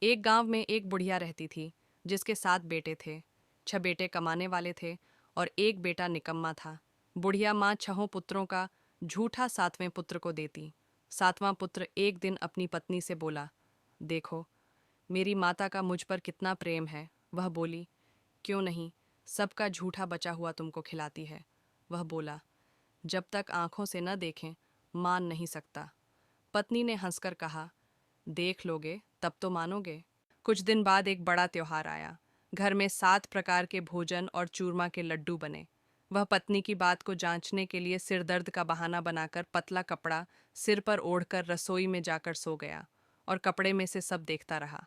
एक गांव में एक बुढ़िया रहती थी जिसके 7 बेटे थे। 6 बेटे कमाने वाले थे और एक बेटा निकम्मा था। बुढ़िया माँ 6 पुत्रों का झूठा 7वें पुत्र को देती। 7वां पुत्र एक दिन अपनी पत्नी से बोला, देखो मेरी माता का मुझ पर कितना प्रेम है। वह बोली, क्यों नहीं, सबका झूठा बचा हुआ तुमको खिलाती है। वह बोला, जब तक आंखों से न देखें मान नहीं सकता। पत्नी ने हंसकर कहा, देख लोगे तब तो मानोगे। कुछ दिन बाद एक बड़ा त्योहार आया। घर में 7 प्रकार के भोजन और चूरमा के लड्डू बने। वह पत्नी की बात को जांचने के लिए सिर दर्द का बहाना बनाकर पतला कपड़ा सिर पर ओढ़कर रसोई में जाकर सो गया और कपड़े में से सब देखता रहा।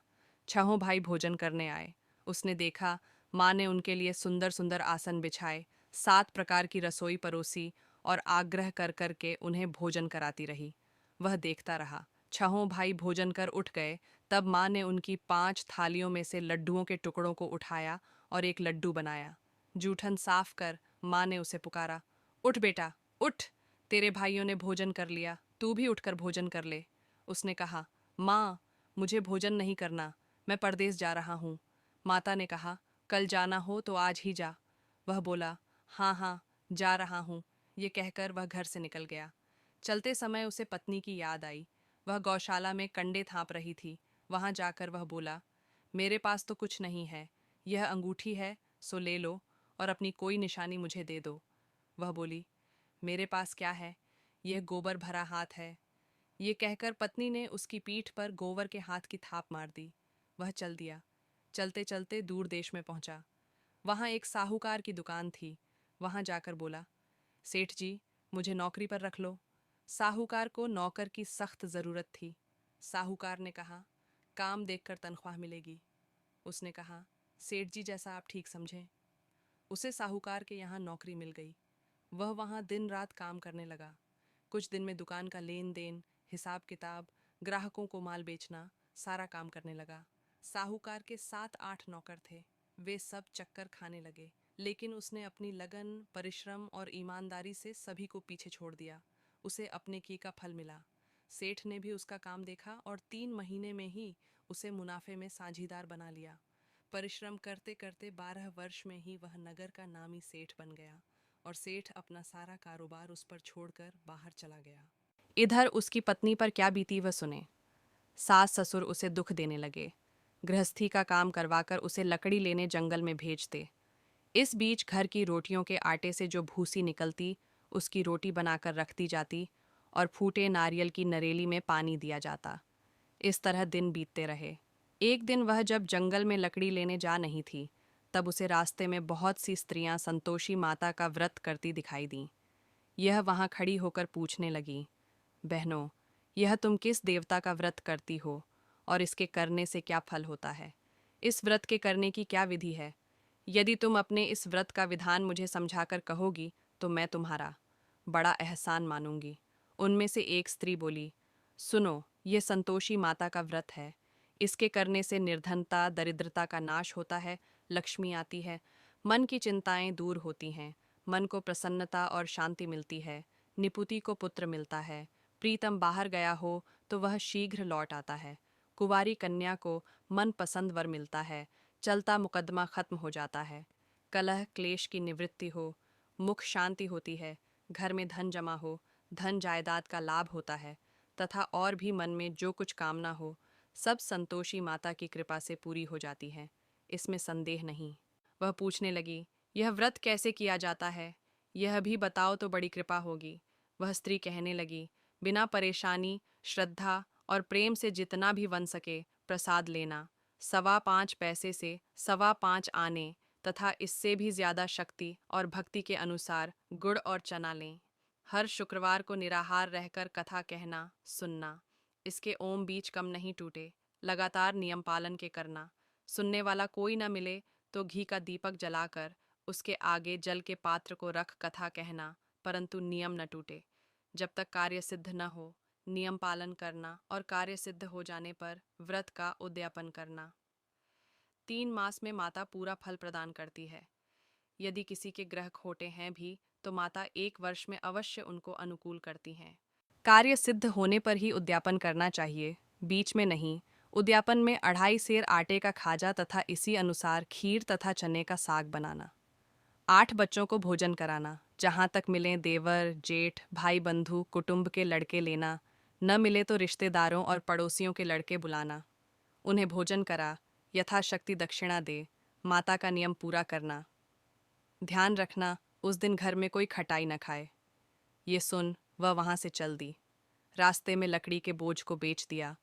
6 भाई भोजन करने आए। उसने देखा माँ ने उनके लिए सुंदर सुंदर आसन बिछाए, 7 प्रकार की रसोई परोसी और आग्रह कर कर के उन्हें भोजन कराती रही। वह देखता रहा। 6 भाई भोजन कर उठ गए, तब माँ ने उनकी 5 थालियों में से लड्डुओं के टुकड़ों को उठाया और एक लड्डू बनाया। जूठन साफ कर माँ ने उसे पुकारा, उठ बेटा उठ, तेरे भाइयों ने भोजन कर लिया, तू भी उठकर भोजन कर ले। उसने कहा, माँ मुझे भोजन नहीं करना, मैं परदेस जा रहा हूँ। माता ने कहा, कल जाना हो तो आज ही जा। वह बोला, हाँ हाँ जा रहा हूँ। ये कहकर वह घर से निकल गया। चलते समय उसे पत्नी की याद आई। वह गौशाला में कंडे थाप रही थी। वहां जाकर वह बोला, मेरे पास तो कुछ नहीं है, यह अंगूठी है सो ले लो और अपनी कोई निशानी मुझे दे दो। वह बोली, मेरे पास क्या है, यह गोबर भरा हाथ है। ये कहकर पत्नी ने उसकी पीठ पर गोबर के हाथ की थाप मार दी। वह चल दिया। चलते चलते दूर देश में पहुंचा। वहां एक साहूकार की दुकान थी। वहां जाकर बोला, सेठ जी मुझे नौकरी पर रख लो। साहूकार को नौकर की सख्त ज़रूरत थी। साहूकार ने कहा, काम देखकर तनख्वाह मिलेगी। उसने कहा, सेठ जी जैसा आप ठीक समझें। उसे साहूकार के यहाँ नौकरी मिल गई। वह वहाँ दिन रात काम करने लगा। कुछ दिन में दुकान का लेन देन, हिसाब किताब, ग्राहकों को माल बेचना, सारा काम करने लगा। साहूकार के 7-8 नौकर थे। वे सब चक्कर खाने लगे, लेकिन उसने अपनी लगन, परिश्रम और ईमानदारी से सभी को पीछे छोड़ दिया। उसे अपने की का फल मिला। सेठ ने भी उसका काम देखा और 3 महीने में ही उसे मुनाफे में साझीदार बना लिया। परिश्रम करते करते 12 वर्ष में ही वह नगर का नामी सेठ बन गया और सेठ अपना सारा कारोबार उस पर छोड़कर बाहर चला गया। इधर उसकी पत्नी पर क्या बीती वह सुने। सास ससुर उसे दुख देने लगे। गृहस्थी का काम करवाकर उसे लकड़ी लेने जंगल में भेजते। इस बीच घर की रोटियों के आटे से जो भूसी निकलती, उसकी रोटी बनाकर रख दी जाती और फूटे नारियल की नरेली में पानी दिया जाता। इस तरह दिन बीतते रहे। एक दिन वह जब जंगल में लकड़ी लेने जा नहीं थी, तब उसे रास्ते में बहुत सी स्त्रियां संतोषी माता का व्रत करती दिखाई दीं। यह वहां खड़ी होकर पूछने लगी, बहनों, यह तुम किस देवता का व्रत करती हो और इसके करने से क्या फल होता है? इस व्रत के करने की क्या विधि है? यदि तुम अपने इस व्रत का विधान मुझे समझाकर कहोगी तो मैं तुम्हारा बड़ा एहसान मानूंगी। उनमें से एक स्त्री बोली, सुनो, ये संतोषी माता का व्रत है। इसके करने से निर्धनता, दरिद्रता का नाश होता है, लक्ष्मी आती है, मन की चिंताएं दूर होती हैं, मन को प्रसन्नता और शांति मिलती है, निपुति को पुत्र मिलता है, प्रीतम बाहर गया हो तो वह शीघ्र लौट आता है, कुंवारी कन्या को मन पसंद वर मिलता है, चलता मुकदमा खत्म हो जाता है, कलह क्लेश की निवृत्ति हो, मुख शांति होती है, घर में धन जमा हो, धन जायदाद का लाभ होता है, तथा और भी मन में जो कुछ कामना हो, सब संतोषी माता की कृपा से पूरी हो जाती है, इसमें संदेह नहीं। वह पूछने लगी, यह व्रत कैसे किया जाता है? यह भी बताओ तो बड़ी कृपा होगी। वह स्त्री कहने लगी, बिना परेशानी, श्रद्धा और प्रेम से जितना भी बन सके प्रसाद लेना, 5.25 पैसे से 5.25 आने तथा इससे भी ज्यादा शक्ति और भक्ति के अनुसार गुड़ और चना लें। हर शुक्रवार को निराहार रहकर कथा कहना, सुनना। इसके ओम बीच कम नहीं टूटे, लगातार नियम पालन के करना। सुनने वाला कोई न मिले तो घी का दीपक जलाकर उसके आगे जल के पात्र को रख कथा कहना, परंतु नियम न टूटे। जब तक कार्य सिद्ध न हो, नियम पालन करना और कार्य सिद्ध हो जाने पर व्रत का उद्यापन करना। 3 मास में माता पूरा फल प्रदान करती है। यदि किसी के ग्रह खोटे हैं भी तो माता 1 वर्ष में अवश्य उनको अनुकूल करती हैं। कार्य सिद्ध होने पर ही उद्यापन करना चाहिए, बीच में नहीं, उद्यापन में 2.5 सेर आटे का खाजा तथा इसी अनुसार खीर तथा चने का साग बनाना। 8 बच्चों को भोजन कराना, जहाँ तक मिलें देवर जेठ भाई बंधु कुटुंब के लड़के लेना, न मिले तो रिश्तेदारों और पड़ोसियों के लड़के बुलाना। उन्हें भोजन करा, यथाशक्ति दक्षिणा दे, माता का नियम पूरा करना। ध्यान रखना उस दिन घर में कोई खटाई न खाए। ये सुन वह वहाँ से चल दी। रास्ते में लकड़ी के बोझ को बेच दिया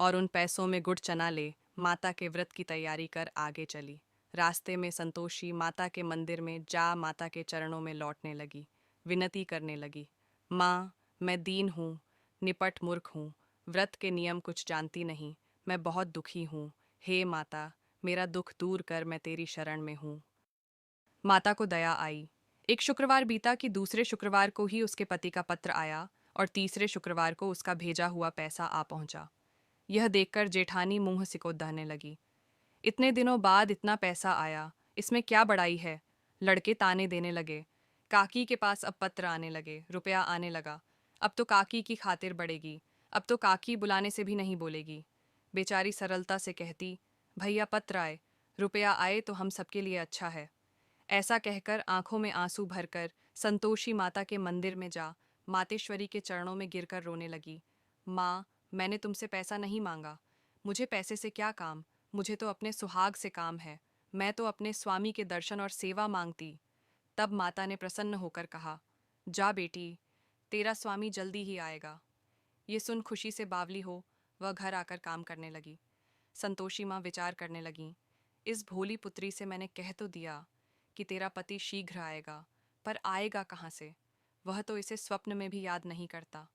और उन पैसों में गुड़ चना ले माता के व्रत की तैयारी कर आगे चली। रास्ते में संतोषी माता के मंदिर में जा माता के चरणों में लौटने लगी। विनती करने लगी, माँ मैं दीन हूँ, निपट मूर्ख हूँ, व्रत के नियम कुछ जानती नहीं, मैं बहुत दुखी हूँ। हे माता, मेरा दुख दूर कर, मैं तेरी शरण में हूँ। माता को दया आई। एक शुक्रवार बीता कि दूसरे शुक्रवार को ही उसके पति का पत्र आया और तीसरे शुक्रवार को उसका भेजा हुआ पैसा आ पहुंचा। यह देखकर जेठानी मुंह सिकोड़ने लगी। इतने दिनों बाद इतना पैसा आया, इसमें क्या बड़ाई है। लड़के ताने देने लगे। काकी के पास अब पत्र आने लगे, रुपया आने लगा। अब तो काकी की खातिर बढ़ेगी, अब तो काकी बुलाने से भी नहीं बोलेगी। बेचारी सरलता से कहती, भैया पत्र आए, रुपया आए तो हम सबके लिए अच्छा है। ऐसा कहकर आंखों में आंसू भरकर संतोषी माता के मंदिर में जा मातेश्वरी के चरणों में गिरकर रोने लगी। माँ, मैंने तुमसे पैसा नहीं मांगा, मुझे पैसे से क्या काम, मुझे तो अपने सुहाग से काम है, मैं तो अपने स्वामी के दर्शन और सेवा मांगती। तब माता ने प्रसन्न होकर कहा, जा बेटी, तेरा स्वामी जल्दी ही आएगा। ये सुन खुशी से बावली हो वह घर आकर काम करने लगी। संतोषी माँ विचार करने लगी, इस भोली पुत्री से मैंने कह तो दिया कि तेरा पति शीघ्र आएगा, पर आएगा कहाँ से। वह तो इसे स्वप्न में भी याद नहीं करता,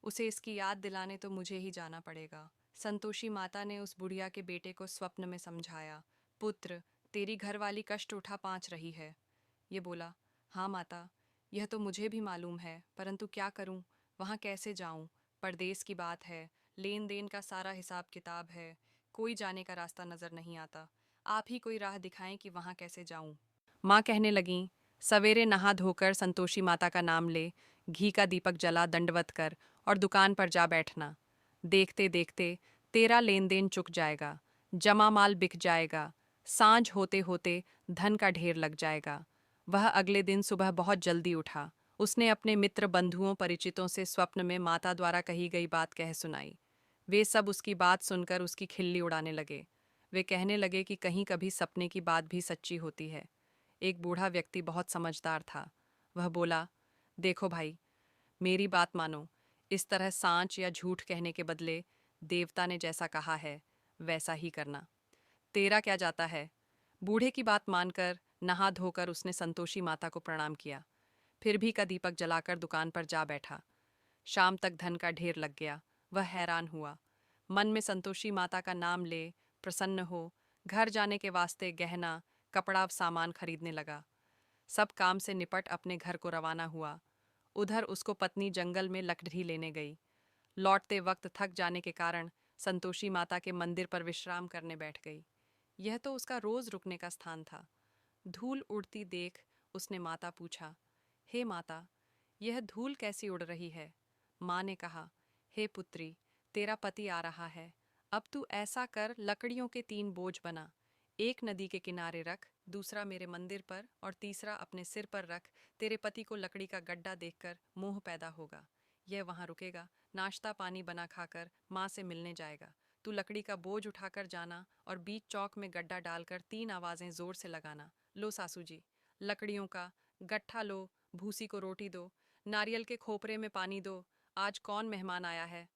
उसे इसकी याद दिलाने तो मुझे ही जाना पड़ेगा। संतोषी माता ने उस बुढ़िया के बेटे को स्वप्न में समझाया, पुत्र तेरी घरवाली कष्ट उठा पाँच रही है। ये बोला, हाँ माता, यह तो मुझे भी मालूम है, परंतु क्या करूं, वहाँ कैसे जाऊं, परदेश की बात है, लेन देन का सारा हिसाब किताब है, कोई जाने का रास्ता नजर नहीं आता, आप ही कोई राह दिखाएं कि वहाँ कैसे जाऊं। माँ कहने लगीं, सवेरे नहा धोकर संतोषी माता का नाम ले, घी का दीपक जला दंडवत कर और दुकान पर जा बैठना। देखते देखते तेरा लेन देन चुक जाएगा, जमा माल बिक जाएगा, सांझ होते होते धन का ढेर लग जाएगा। वह अगले दिन सुबह बहुत जल्दी उठा। उसने अपने मित्र बंधुओं परिचितों से स्वप्न में माता द्वारा कही गई बात कह सुनाई। वे सब उसकी बात सुनकर उसकी खिल्ली उड़ाने लगे। वे कहने लगे कि कहीं कभी सपने की बात भी सच्ची होती है। एक बूढ़ा व्यक्ति बहुत समझदार था। वह बोला, देखो भाई, मेरी बात मानो, इस तरह सांच या झूठ कहने के बदले देवता ने जैसा कहा है वैसा ही करना। तेरा क्या जाता है। बूढ़े की बात मानकर नहा धोकर उसने संतोषी माता को प्रणाम किया। फिर भी का दीपक जलाकर दुकान पर जा बैठा। शाम तक धन का ढेर लग गया। वह हैरान हुआ। मन में संतोषी माता का नाम ले प्रसन्न हो घर जाने के वास्ते गहना कपड़ा सामान खरीदने लगा। सब काम से निपट अपने घर को रवाना हुआ। उधर उसको पत्नी जंगल में लकड़ी लेने गई। लौटते वक्त थक जाने के कारण संतोषी माता के मंदिर पर विश्राम करने बैठ गई। यह तो उसका रोज रुकने का स्थान था। धूल उड़ती देख उसने माता पूछा, हे माता, यह धूल कैसी उड़ रही है। माँ ने कहा, हे पुत्री, तेरा पति आ रहा है। अब तू ऐसा कर, लकड़ियों के 3 बोझ बना, एक नदी के किनारे रख, दूसरा मेरे मंदिर पर और तीसरा अपने सिर पर रख। तेरे पति को लकड़ी का गड्ढा देखकर मोह पैदा होगा। यह वहां रुकेगा, नाश्ता पानी बना खाकर माँ से मिलने जाएगा। तू लकड़ी का बोझ उठाकर जाना और बीच चौक में गड्ढा डालकर 3 आवाजें जोर से लगाना, लो सासू जी, लकड़ियों का गट्ठा लो, भूसी को रोटी दो, नारियल के खोपरे में पानी दो, आज कौन मेहमान आया है।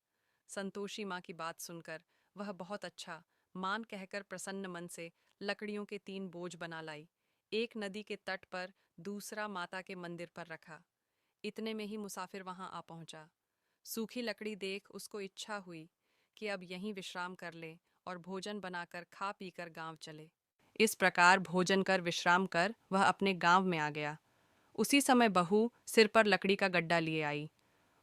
संतोषी माँ की बात सुनकर वह बहुत अच्छा मान कहकर प्रसन्न मन से लकड़ियों के 3 बोझ बना लाई। एक नदी के तट पर, दूसरा माता के मंदिर पर रखा। इतने में ही मुसाफिर वहां आ पहुंचा। सूखी लकड़ी देख उसको इच्छा हुई कि अब यहीं विश्राम कर ले और भोजन बनाकर खा पीकर गांव चले। इस प्रकार भोजन कर विश्राम कर वह अपने गांव में आ गया। उसी समय बहू सिर पर लकड़ी का गड्ढा लिए आई।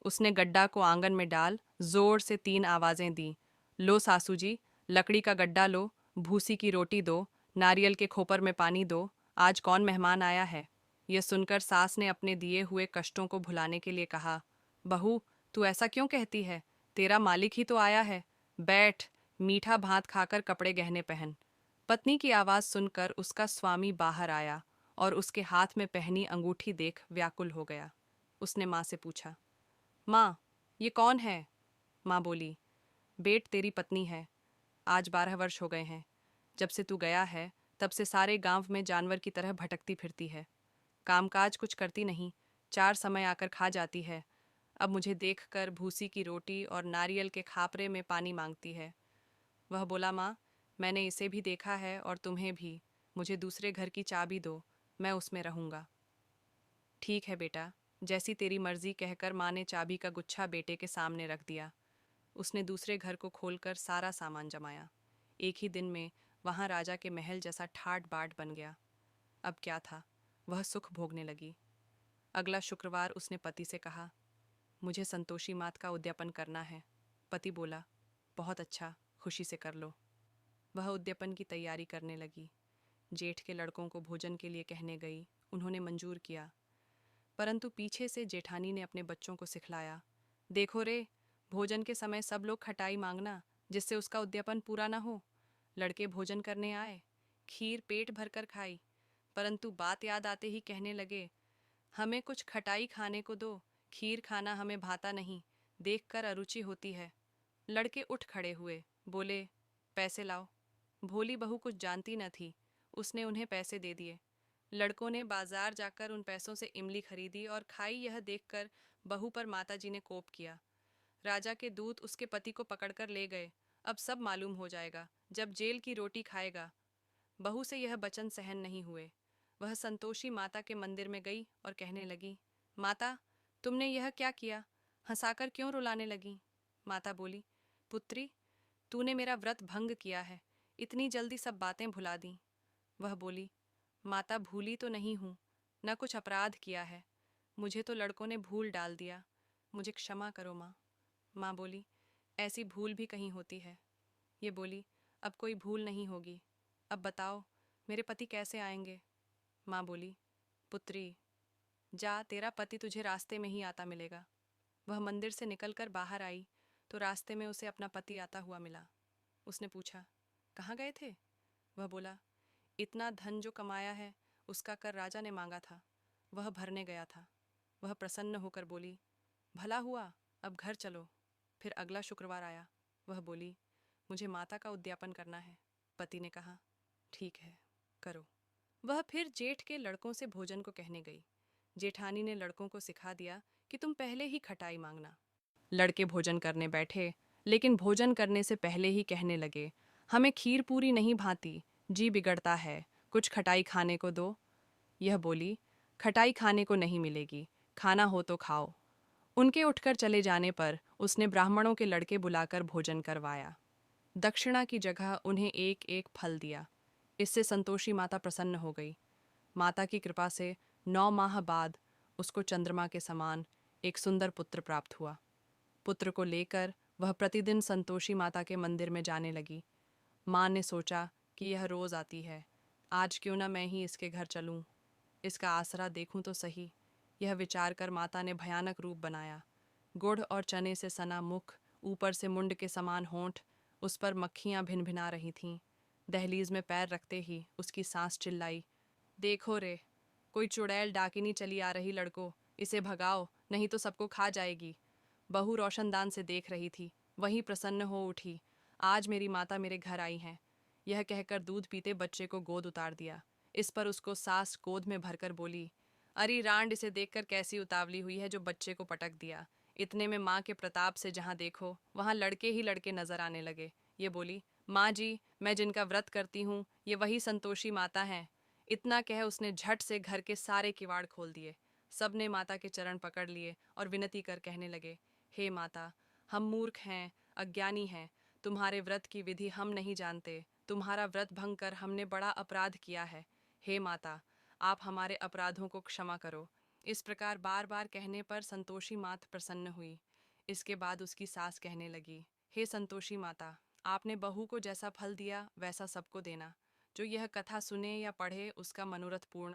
उसने गड्ढा को आंगन में डाल जोर से 3 आवाजें दी, लो सासू जी, लकड़ी का गड्ढा लो, भूसी की रोटी दो, नारियल के खोपर में पानी दो, आज कौन मेहमान आया है। यह सुनकर सास ने अपने दिए हुए कष्टों को भुलाने के लिए कहा, बहू तू ऐसा क्यों कहती है, तेरा मालिक ही तो आया है। बैठ, मीठा भात खाकर कपड़े गहने पहन। पत्नी की आवाज़ सुनकर उसका स्वामी बाहर आया और उसके हाथ में पहनी अंगूठी देख व्याकुल हो गया। उसने माँ से पूछा, माँ, ये कौन है? माँ बोली, बेट तेरी पत्नी है। आज 12 वर्ष हो गए हैं। जब से तू गया है तब से सारे गांव में जानवर की तरह भटकती फिरती है। कामकाज कुछ करती नहीं, 4 समय आकर खा जाती है। अब मुझे देखकर भूसी की रोटी और नारियल के खापरे में पानी मांगती है। वह बोला, माँ, मैंने इसे भी देखा है और तुम्हें भी। मुझे दूसरे घर की चाबी दो, मैं उसमें रहूँगा। ठीक है बेटा, जैसी तेरी मर्जी, कहकर माँ ने चाबी का गुच्छा बेटे के सामने रख दिया। उसने दूसरे घर को खोलकर सारा सामान जमाया। एक ही दिन में वहाँ राजा के महल जैसा ठाट बाट बन गया। अब क्या था, वह सुख भोगने लगी। अगला शुक्रवार उसने पति से कहा, मुझे संतोषी मात का उद्यापन करना है। पति बोला, बहुत अच्छा, खुशी से कर लो। वह उद्यापन की तैयारी करने लगी। जेठ के लड़कों को भोजन के लिए कहने गई। उन्होंने मंजूर किया, परंतु पीछे से जेठानी ने अपने बच्चों को सिखलाया, देखो रे, भोजन के समय सब लोग खटाई मांगना, जिससे उसका उद्यापन पूरा न हो। लड़के भोजन करने आए, खीर पेट भरकर खाई, परंतु बात याद आते ही कहने लगे, हमें कुछ खटाई खाने को दो, खीर खाना हमें भाता नहीं, देखकर अरुचि होती है। लड़के उठ खड़े हुए, बोले, पैसे लाओ। भोली बहू कुछ जानती न थी, उसने उन्हें पैसे दे दिए। लड़कों ने बाजार जाकर उन पैसों से इमली खरीदी और खाई। यह देखकर बहू पर माताजी ने कोप किया। राजा के दूत उसके पति को पकड़कर ले गए। अब सब मालूम हो जाएगा जब जेल की रोटी खाएगा। बहू से यह वचन सहन नहीं हुए। वह संतोषी माता के मंदिर में गई और कहने लगी, माता, तुमने यह क्या किया? हंसाकर क्यों रुलाने लगी? माता बोली, पुत्री, तूने मेरा व्रत भंग किया है, इतनी जल्दी सब बातें भुला दी। वह बोली, माता, भूली तो नहीं हूँ, न कुछ अपराध किया है, मुझे तो लड़कों ने भूल डाल दिया, मुझे क्षमा करो माँ। माँ बोली, ऐसी भूल भी कहीं होती है। ये बोली, अब कोई भूल नहीं होगी। अब बताओ, मेरे पति कैसे आएंगे? माँ बोली, पुत्री, जा, तेरा पति तुझे रास्ते में ही आता मिलेगा। वह मंदिर से निकलकर बाहर आई तो रास्ते में उसे अपना पति आता हुआ मिला। उसने पूछा, कहाँ गए थे? वह बोला, इतना धन जो कमाया है उसका कर राजा ने मांगा था, वह भरने गया था। वह प्रसन्न होकर बोली, भला हुआ, अब घर चलो। फिर अगला शुक्रवार आया। वह बोली, मुझे माता का उद्यापन करना है। पति ने कहा, ठीक है, करो। वह फिर जेठ के लड़कों से भोजन को कहने गई। जेठानी ने लड़कों को सिखा दिया कि तुम पहले ही खटाई मांगना। लड़के भोजन करने बैठे, लेकिन भोजन करने से पहले ही कहने लगे, हमें खीर पूरी नहीं भाती, जी बिगड़ता है, कुछ खटाई खाने को दो। यह बोली, खटाई खाने को नहीं मिलेगी, खाना हो तो खाओ। उनके उठकर चले जाने पर उसने ब्राह्मणों के लड़के बुलाकर भोजन करवाया। दक्षिणा की जगह उन्हें एक एक फल दिया। इससे संतोषी माता प्रसन्न हो गई। माता की कृपा से 9 माह बाद उसको चंद्रमा के समान एक सुंदर पुत्र प्राप्त हुआ। पुत्र को लेकर वह प्रतिदिन संतोषी माता के मंदिर में जाने लगी। माँ ने सोचा कि यह रोज आती है, आज क्यों न मैं ही इसके घर चलूं, इसका आसरा देखूं तो सही। यह विचार कर माता ने भयानक रूप बनाया। गुड़ और चने से सना मुख, ऊपर से मुंड के समान होंठ, उस पर मक्खियाँ भिनभिना रही थीं। दहलीज में पैर रखते ही उसकी सांस चिल्लाई, देखो रे, कोई चुड़ैल डाकिनी चली आ रही, लड़को, इसे भगाओ, नहीं तो सबको खा जाएगी। बहू रोशनदान से देख रही थी, वहीं प्रसन्न हो उठी, आज मेरी माता मेरे घर आई हैं। यह कहकर दूध पीते बच्चे को गोद उतार दिया। इस पर उसको सास गोद में भरकर बोली, अरे रांड, इसे देखकर कैसी उतावली हुई है जो बच्चे को पटक दिया। इतने में माँ के प्रताप से जहाँ देखो वहाँ लड़के ही लड़के नजर आने लगे। ये बोली, माँ जी, मैं जिनका व्रत करती हूँ ये वही संतोषी माता हैं। इतना कह उसने झट से घर के सारे किवाड़ खोल दिए। सबने माता के चरण पकड़ लिए और विनती कर कहने लगे, हे माता, हम मूर्ख हैं, अज्ञानी हैं, तुम्हारे व्रत की विधि हम नहीं जानते, तुम्हारा व्रत भंग कर हमने बड़ा अपराध किया है। हे माता, आप हमारे अपराधों को क्षमा करो। इस प्रकार बार बार कहने पर संतोषी मात प्रसन्न हुई। इसके बाद उसकी सास कहने लगी, हे संतोषी माता, आपने बहू को जैसा फल दिया वैसा सबको देना। जो यह कथा सुने या पढ़े उसका मनोरथ पूर्ण